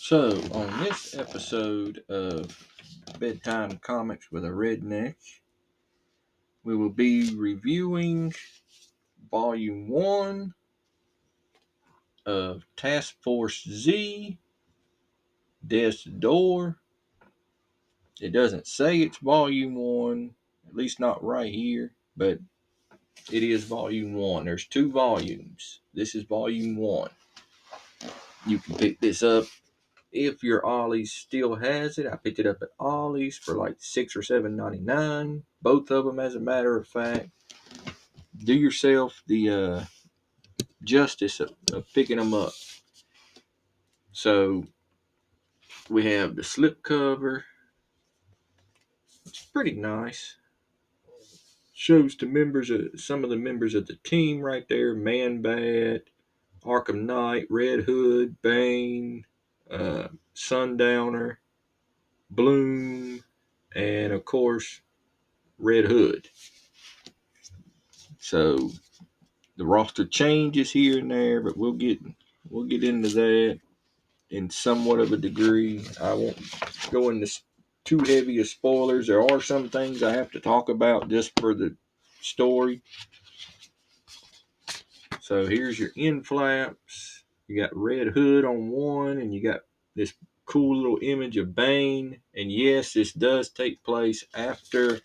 So, on this episode of Bedtime Comics with a Redneck, we will be reviewing Volume 1 of Task Force Z, Death's Door. It doesn't say it's Volume 1, at least not right here, but it is Volume 1. There's 2 volumes. This is Volume 1. You can pick this up if your Ollie's still has it. I picked it up at Ollie's for like $6 or $7.99. Both of them, as a matter of fact. Do yourself the justice of picking them up. So we have the slip cover. It's pretty nice. Shows some of the members of the team right there: Man Bat, Arkham Knight, Red Hood, Bane, Sundowner, Bloom, and of course Red Hood. So the roster changes here and there, but we'll get into that in somewhat of a degree. I won't go into too heavy of spoilers. There are some things I have to talk about just for the story. So here's your end flaps. You got Red Hood on one, and you got this cool little image of Bane. And yes, this does take place after,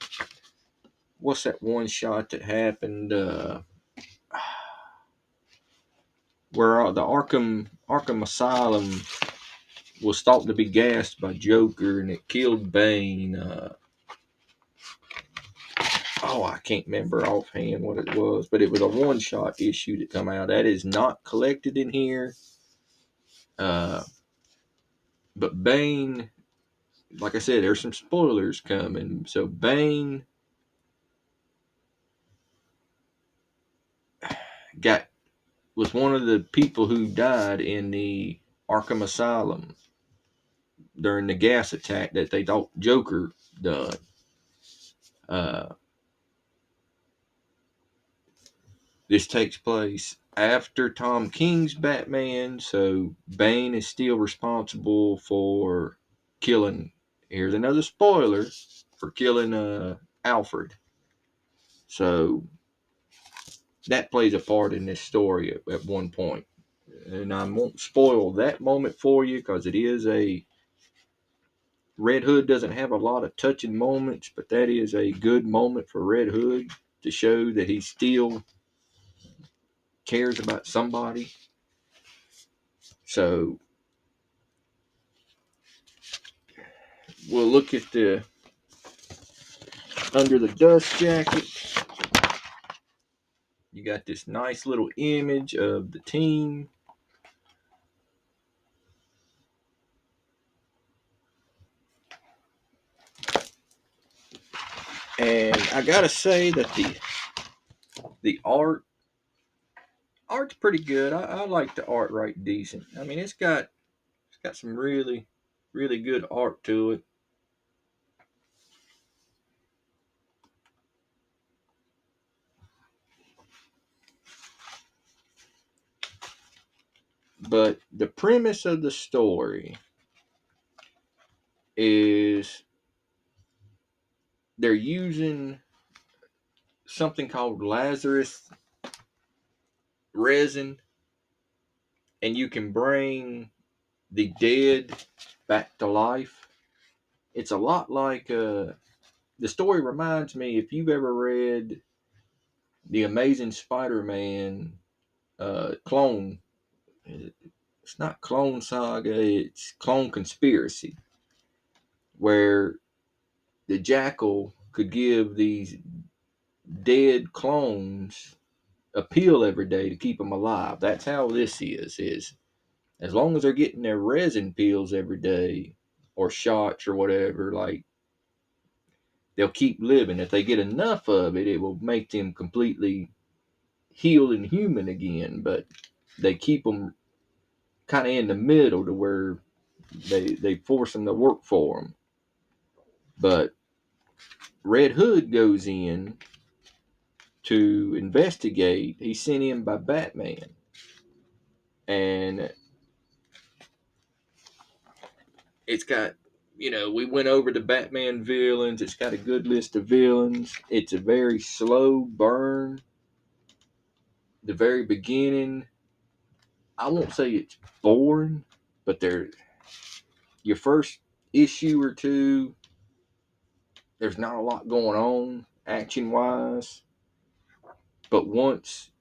what's that one shot that happened? Where the Arkham Asylum was thought to be gassed by Joker, and it killed Bane. I can't remember offhand what it was, but it was a one-shot issue that come out. That is not collected in here. But Bane, like I said, there's some spoilers coming. So Bane was one of the people who died in the Arkham Asylum during the gas attack that they thought Joker done. This takes place after Tom King's Batman, so Bane is still responsible for killing. Here's another spoiler for killing Alfred. So that plays a part in this story at one point. And I won't spoil that moment for you because it is a Red Hood doesn't have a lot of touching moments, but that is a good moment for Red Hood to show that he still cares about somebody. So we'll look at the under the dust jacket. You got this nice little image of the team. And I gotta say that the art's pretty good. I like the art right decent. I mean, it's got some really good art to it. But the premise of the story is they're using something called Lazarus resin, and you can bring the dead back to life. It's a lot like the story reminds me, if you've ever read the Amazing Spider-Man clone. It's not Clone Saga, it's Clone Conspiracy, where the Jackal could give these dead clones a pill every day to keep them alive. That's how this is as long as they're getting their resin pills every day or shots or whatever, like, they'll keep living. If they get enough of it, it will make them completely healed and human again. But they keep them kind of in the middle to where they force them to work for them. But Red Hood goes in to investigate. He's sent in by Batman, and It's got, we went over the Batman villains. It's got a good list of villains. It's a very slow burn. The very beginning, I won't say it's boring, but your first issue or two, there's not a lot going on action wise. But once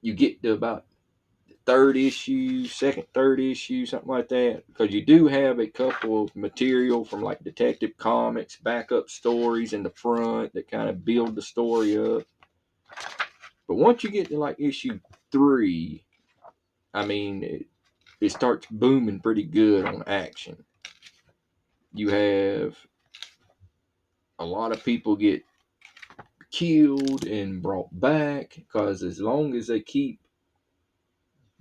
you get to about third issue, something like that, because you do have a couple of material from like Detective Comics, backup stories in the front that kind of build the story up. But once you get to like issue 3, I mean, it starts booming pretty good on action. You have a lot of people get killed and brought back because as long as they keep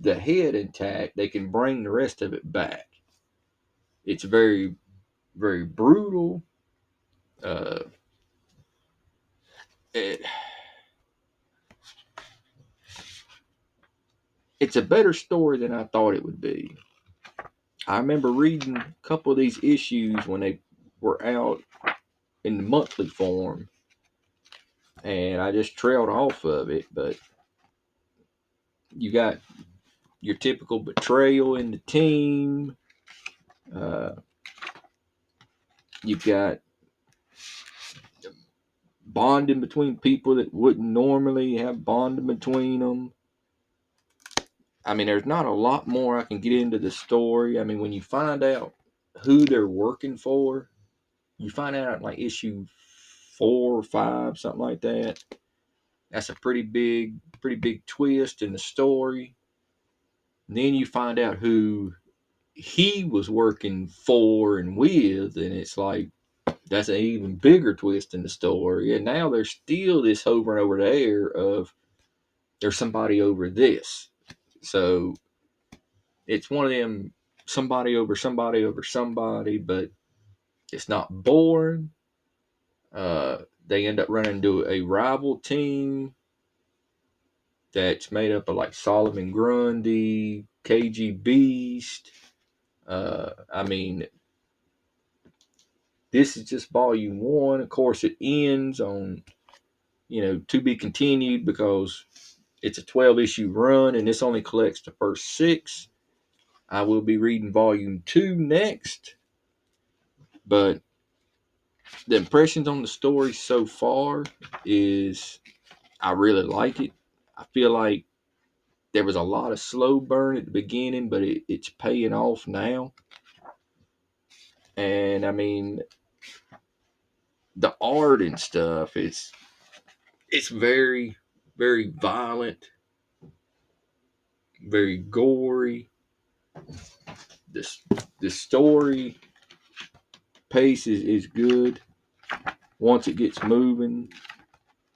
the head intact, they can bring the rest of it back. It's very, very brutal. Uh, it, it's a better story than I thought it would be. I remember reading a couple of these issues when they were out in the monthly form, and I just trailed off of it. But you got your typical betrayal in the team. Uh, you've got bonding between people that wouldn't normally have bonding between them. I mean, there's not a lot more I can get into the story. I mean, when you find out who they're working for, you find out in like issue 4 or 5, something like that. That's a pretty big twist in the story. And then you find out who he was working for and with, and it's like that's an even bigger twist in the story. And now there's still this over and over there of there's somebody over this. So it's one of them somebody over somebody over somebody, but it's not boring. They end up running into a rival team that's made up of like Solomon Grundy, KG Beast. I mean, this is just volume 1. Of course, it ends on, to be continued because it's a 12 issue run and this only collects the first 6. I will be reading volume 2 next, but the impressions on the story so far is I really like it. I feel like there was a lot of slow burn at the beginning, but it's paying off now. And I mean, the art and stuff it's very, very violent, very gory. This the story pace is good. Once it gets moving,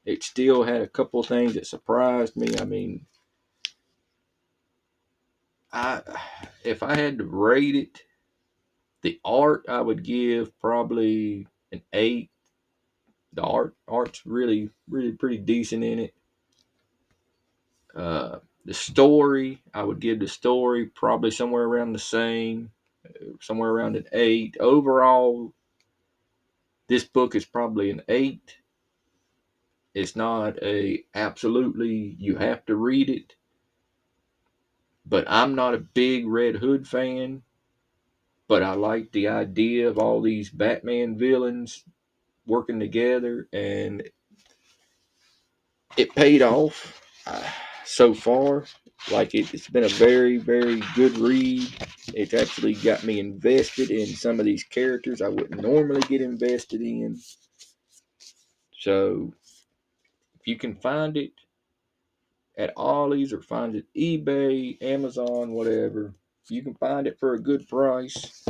it still had a couple of things that surprised me. I mean, I if I had to rate it, the art I would give probably an 8. The art's really, really pretty decent in it. The story, I would give the story probably somewhere around the same, somewhere around an 8. Overall, this book is probably an 8. It's not a absolutely you have to read it, but I'm not a big Red Hood fan. But I like the idea of all these Batman villains working together, and it paid off so far. Like it's been a very, very good read. It's actually got me invested in some of these characters I wouldn't normally get invested in. So if you can find it at Ollie's or find it eBay, Amazon, whatever, if you can find it for a good price,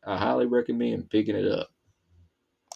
I highly recommend picking it up.